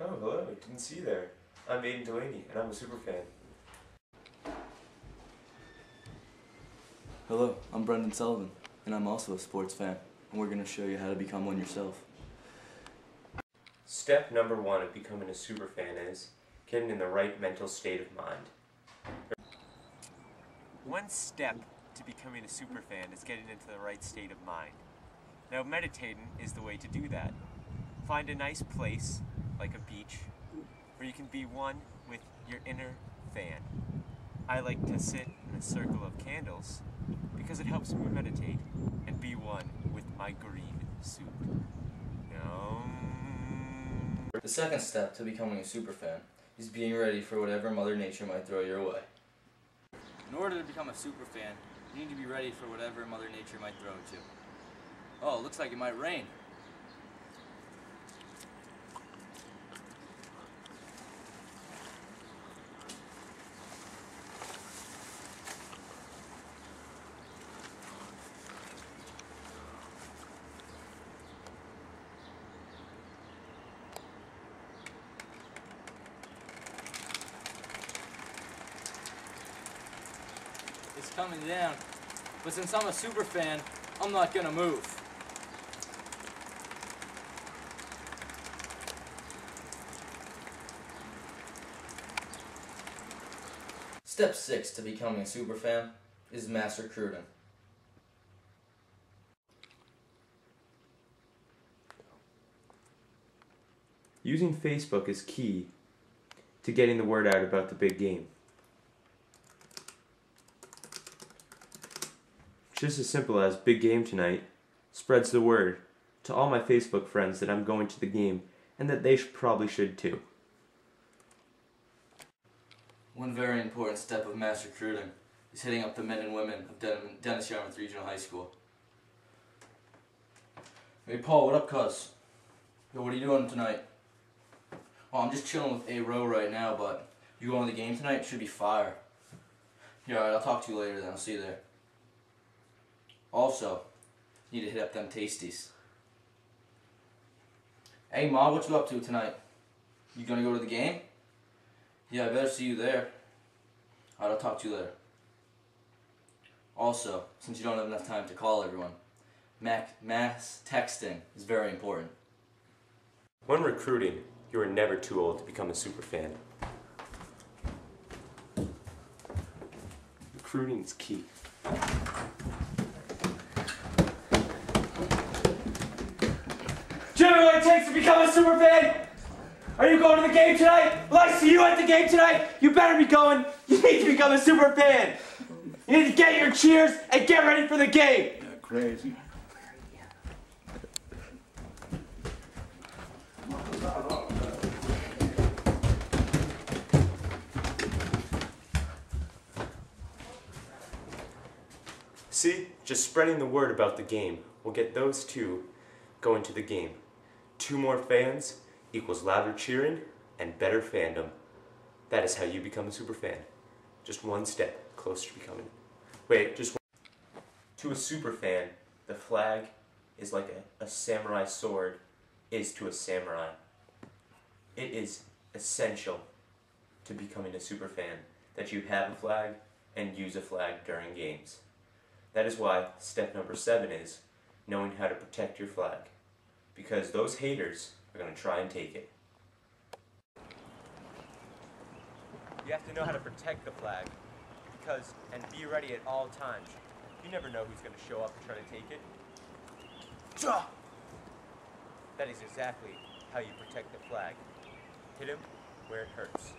Oh, hello. Didn't see you there. I'm Aiden Delaney, and I'm a superfan. Hello, I'm Brendan Sullivan, and I'm also a sports fan, and we're going to show you how to become one yourself. Step number 1 of becoming a superfan is getting in the right mental state of mind. One step to becoming a superfan is getting into the right state of mind. Now, meditating is the way to do that. Find a nice place, like a beach, where you can be one with your inner fan. I like to sit in a circle of candles because it helps me meditate and be one with my green soup. The second step to becoming a superfan is being ready for whatever Mother Nature might throw your way. In order to become a superfan, you need to be ready for whatever Mother Nature might throw at you. Oh, it looks like it might rain. It's coming down, but since I'm a superfan, I'm not gonna move. Step 6 to becoming a superfan is mass recruiting. Using Facebook is key to getting the word out about the big game. Just as simple as "big game tonight" spreads the word to all my Facebook friends that I'm going to the game and that they probably should too. One very important step of mass recruiting is hitting up the men and women of Dennis Yarmouth Regional High School. Hey Paul, what up, cuz? Yo, what are you doing tonight? Oh, I'm just chilling with A-Row right now, but you going to the game tonight? It should be fire. Yeah, alright, I'll talk to you later then. I'll see you there. Also, you need to hit up them tasties. Hey Ma, what you up to tonight? You gonna go to the game? Yeah, I better see you there. Alright, I'll talk to you later. Also, since you don't have enough time to call everyone, mass texting is very important. When recruiting, you are never too old to become a superfan. Recruiting is key. Do you know what it takes to become a superfan? Are you going to the game tonight? Will I see you at the game tonight? You better be going. You need to become a superfan. You need to get your cheers and get ready for the game. Yeah, crazy. See, just spreading the word about the game will get those two going to the game. 2 more fans equals louder cheering and better fandom. That is how you become a superfan. Just one step closer to becoming. Wait, just one. To a superfan, the flag is like a samurai sword is to a samurai. It is essential to becoming a superfan that you have a flag and use a flag during games. That is why step number 7 is knowing how to protect your flag, because those haters are going to try and take it. You have to know how to protect the flag, and be ready at all times. You never know who's going to show up and try to take it. That is exactly how you protect the flag. Hit him where it hurts.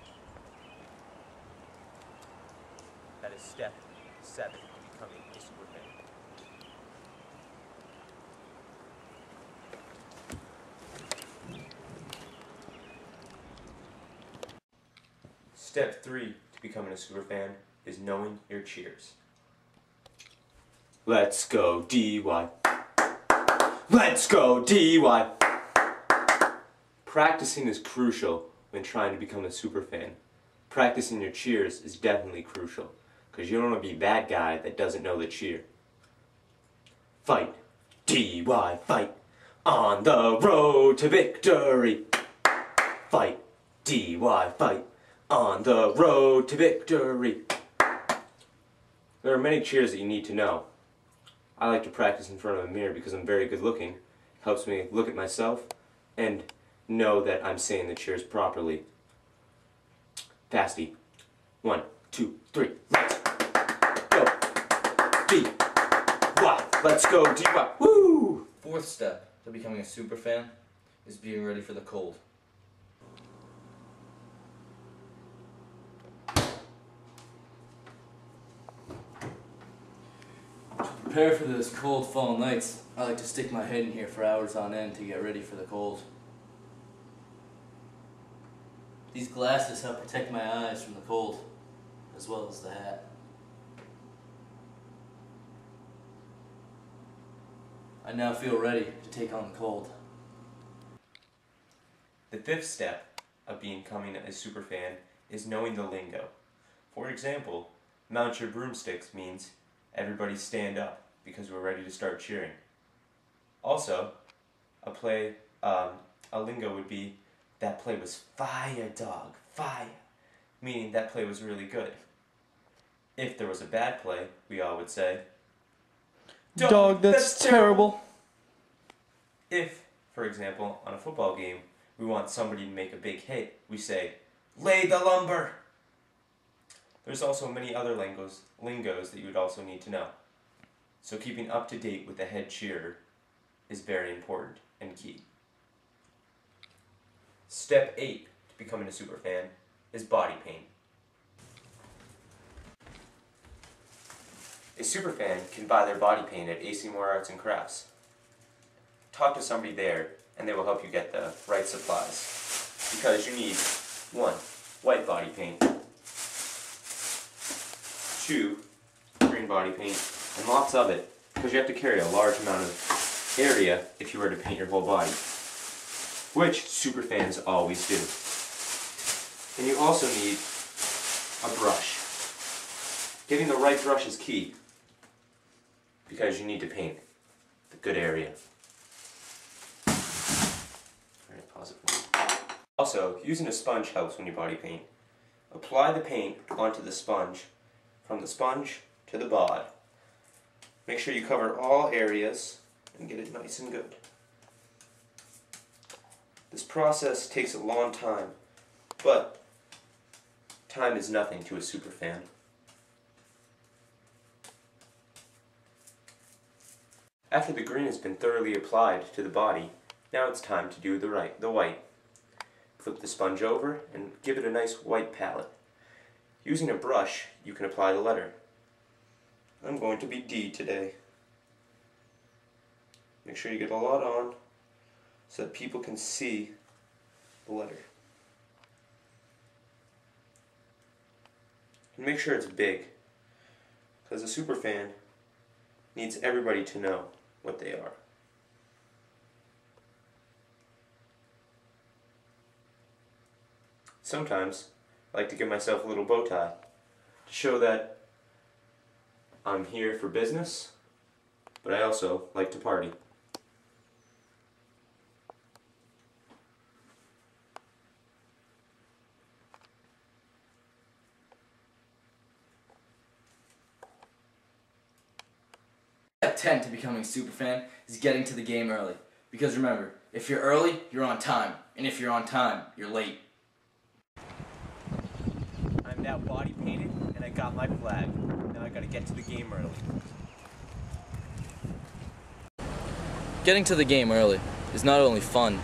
That is step 7 to becoming a superfan. Step 3 to becoming a superfan is knowing your cheers. Let's go DY. Let's go DY. Practicing is crucial when trying to become a superfan. Practicing your cheers is definitely crucial, because you don't want to be that guy that doesn't know the cheer. Fight, DY, fight, on the road to victory. fight, DY, fight, on the road to victory. There are many cheers that you need to know. I like to practice in front of a mirror because I'm very good looking. Helps me look at myself and know that I'm saying the cheers properly. Fasty. 1, 2, 3, let's go. DY. Let's go, DY. Woo! Fourth step to becoming a superfan is being ready for the cold. To prepare for those cold fall nights, I like to stick my head in here for hours on end to get ready for the cold. These glasses help protect my eyes from the cold, as well as the hat. I now feel ready to take on the cold. The fifth step of becoming a superfan is knowing the lingo. For example, mount your broomsticks means everybody stand up because we're ready to start cheering. Also, a lingo would be, that play was fire, dog, fire, meaning that play was really good. If there was a bad play, we all would say, Dog, that's terrible. If, for example, on a football game, we want somebody to make a big hit, we say, lay the lumber. There's also many other lingos that you would also need to know. So keeping up to date with the head cheerer is very important and key. Step 8 to becoming a superfan is body paint. A superfan can buy their body paint at AC Moore Arts and Crafts. Talk to somebody there and they will help you get the right supplies. Because you need 1. White body paint, 2. Green body paint, and lots of it, because you have to carry a large amount of area if you were to paint your whole body, which superfans always do. And you also need a brush. Getting the right brush is key, because you need to paint the good area. Alright, pause it for me. Also, using a sponge helps when you body paint. Apply the paint onto the sponge, from the sponge to the bod. Make sure you cover all areas and get it nice and good. This process takes a long time, but time is nothing to a superfan. After the green has been thoroughly applied to the body, now it's time to do the white. Flip the sponge over and give it a nice white palette. Using a brush, you can apply the letter. I'm going to be D today. Make sure you get a lot on so that people can see the letter. And make sure it's big, because a superfan needs everybody to know what they are. Sometimes I like to give myself a little bow tie to show that I'm here for business, but I also like to party. Step 10 to becoming a superfan is getting to the game early. Because remember, if you're early, you're on time. And if you're on time, you're late. I'm now body painted and I got my flag. Now I gotta get to the game early. Getting to the game early is not only fun,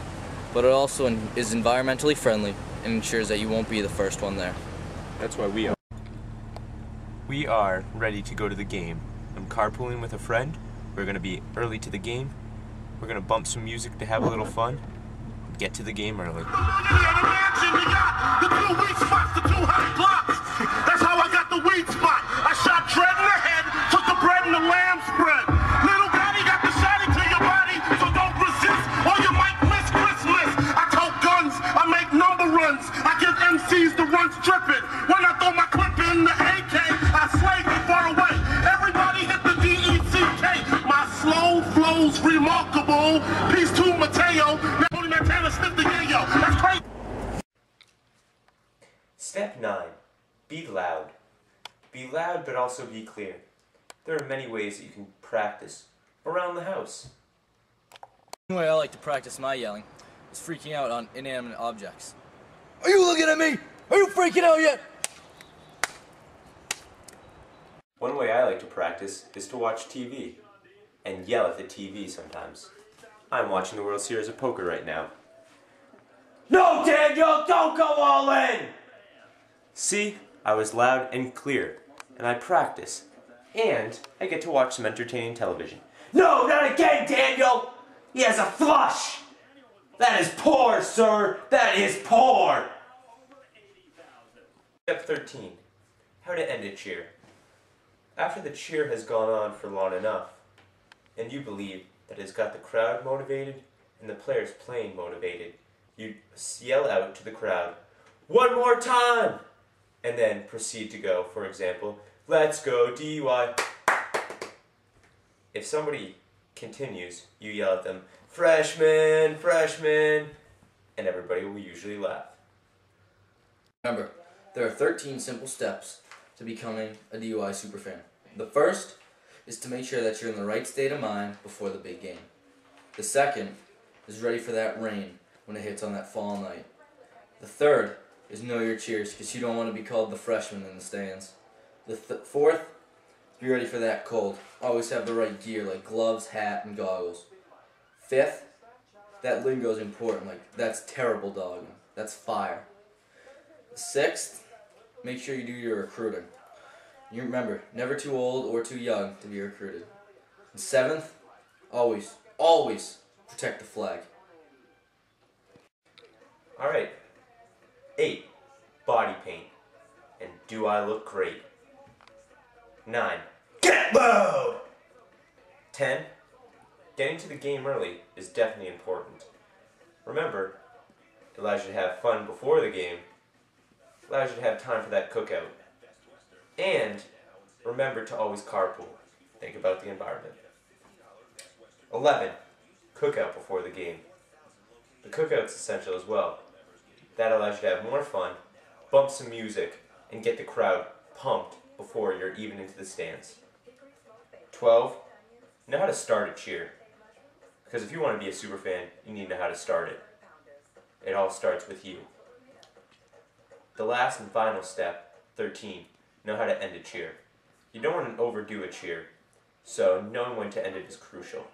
but it also is environmentally friendly and ensures that you won't be the first one there. That's why we are. We are ready to go to the game. I'm carpooling with a friend. We're gonna be early to the game. We're gonna bump some music to have a little fun. Get to the game early. That's how I got the weed spot. I shot Dread in the head, took the bread and the lamb spread. Little Gotti got the shotty to your body, so don't resist or you might miss Christmas. I tote guns, I make number runs. I give MCs the runs dripping. When I throw my clip in the AK, I slay them far away. Everybody hit the DECK. My slow flow's remarkable. Peace to Mateo. Now only Montana sniff the yayo. That's crazy. Be loud. Be loud, but also be clear. There are many ways that you can practice around the house. One way I like to practice my yelling is freaking out on inanimate objects. Are you looking at me? Are you freaking out yet? One way I like to practice is to watch TV and yell at the TV sometimes. I'm watching the World Series of Poker right now. No, Daniel, don't go all in! See, I was loud and clear, and I practice, and I get to watch some entertaining television. No, not again, Daniel! He has a flush! That is poor, sir! That is poor! Step 13. How to end a cheer. After the cheer has gone on for long enough, and you believe that it has got the crowd motivated and the players playing motivated, you yell out to the crowd, "One more time!" and then proceed to go, for example, "Let's go DY." If somebody continues, you yell at them, "Freshmen, freshmen," and everybody will usually laugh. Remember, there are 13 simple steps to becoming a DUI superfan. The first is to make sure that you're in the right state of mind before the big game. The second is ready for that rain when it hits on that fall night. The third is know your cheers, because you don't want to be called the freshman in the stands. The fourth, be ready for that cold. Always have the right gear like gloves, hat, and goggles. Fifth, that lingo is important, like that's terrible dog, that's fire. Sixth, make sure you do your recruiting. You remember, never too old or too young to be recruited. And seventh, always, always protect the flag. Alright. 8. Body paint. And do I look great? 9. Get loud! 10. Getting to the game early is definitely important. Remember, it allows you to have fun before the game, allows you to have time for that cookout. And remember to always carpool. Think about the environment. 11. Cookout before the game. The cookout's essential as well. That allows you to have more fun, bump some music, and get the crowd pumped before you're even into the stands. 12. Know how to start a cheer. Because if you want to be a superfan, you need to know how to start it. It all starts with you. The last and final step, 13. Know how to end a cheer. You don't want to overdo a cheer, so knowing when to end it is crucial.